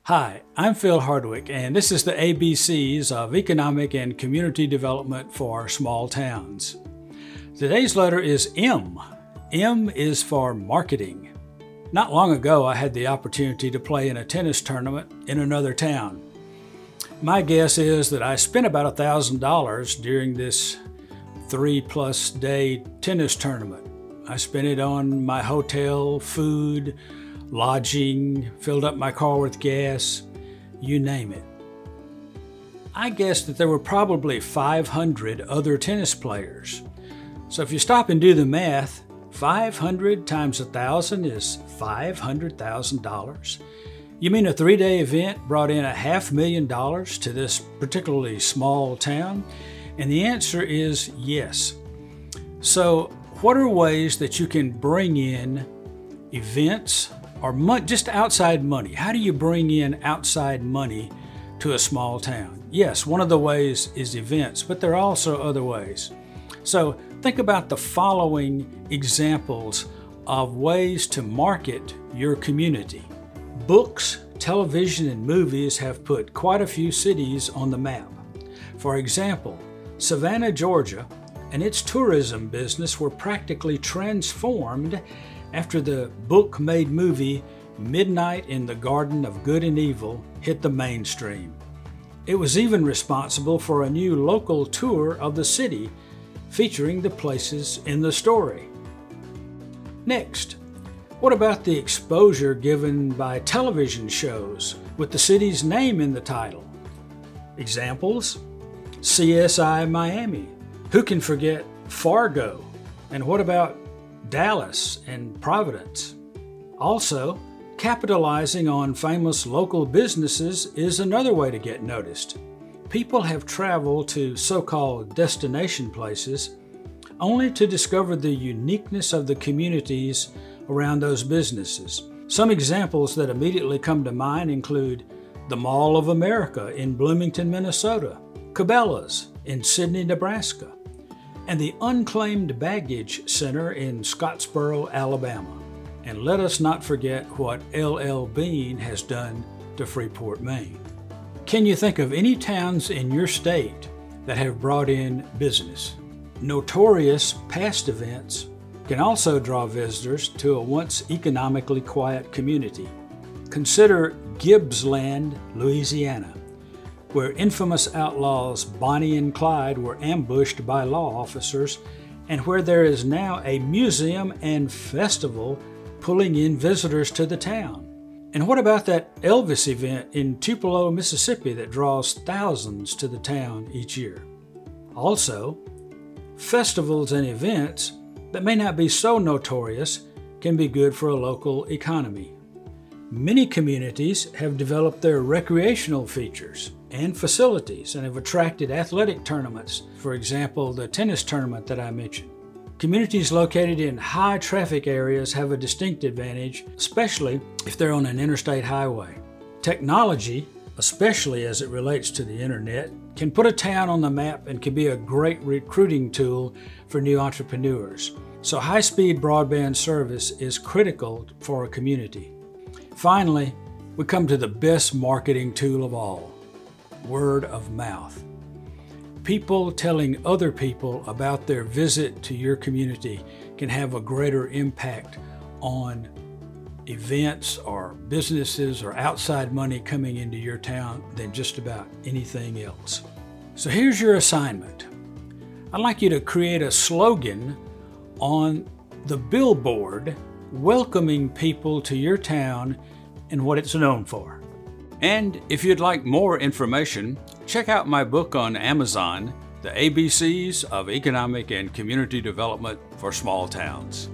Hi, I'm Phil Hardwick, and this is the ABCs of Economic and Community Development for Small Towns. Today's letter is M. M is for marketing. Not long ago, I had the opportunity to play in a tennis tournament in another town. My guess is that I spent about $1,000 during this 3+ day tennis tournament. I spent it on my hotel, food, lodging, filled up my car with gas, you name it. I guess that there were probably 500 other tennis players. So if you stop and do the math, 500 times 1,000 is $500,000. You mean a 3-day event brought in $500,000 to this particularly small town? And the answer is yes. So what are ways that you can bring in events or just outside money? How do you bring in outside money to a small town? Yes, one of the ways is events, but there are also other ways. So think about the following examples of ways to market your community. Books, television, and movies have put quite a few cities on the map. For example, Savannah, Georgia, and its tourism business were practically transformed after the book-made movie Midnight in the Garden of Good and Evil hit the mainstream. It was even responsible for a new local tour of the city featuring the places in the story. Next, what about the exposure given by television shows with the city's name in the title? Examples: CSI Miami. Who can forget Fargo? And what about Dallas and Providence? Also, capitalizing on famous local businesses is another way to get noticed. People have traveled to so-called destination places only to discover the uniqueness of the communities around those businesses. Some examples that immediately come to mind include the Mall of America in Bloomington, Minnesota, Cabela's in Sydney, Nebraska, and the Unclaimed Baggage Center in Scottsboro, Alabama. And let us not forget what LL Bean has done to Freeport, Maine. Can you think of any towns in your state that have brought in business? Notorious past events can also draw visitors to a once economically quiet community. Consider Gibbsland, Louisiana, where infamous outlaws Bonnie and Clyde were ambushed by law officers, and where there is now a museum and festival pulling in visitors to the town. And what about that Elvis event in Tupelo, Mississippi that draws thousands to the town each year? Also, festivals and events that may not be so notorious can be good for a local economy. Many communities have developed their recreational features and facilities and have attracted athletic tournaments, for example, the tennis tournament that I mentioned. Communities located in high traffic areas have a distinct advantage, especially if they're on an interstate highway. Technology, especially as it relates to the internet, can put a town on the map and can be a great recruiting tool for new entrepreneurs. So high-speed broadband service is critical for a community. Finally, we come to the best marketing tool of all: word of mouth. People telling other people about their visit to your community can have a greater impact on events or businesses or outside money coming into your town than just about anything else. So here's your assignment. I'd like you to create a slogan on the billboard welcoming people to your town and what it's known for. And if you'd like more information, check out my book on Amazon, The ABCs of Economic and Community Development for Small Towns.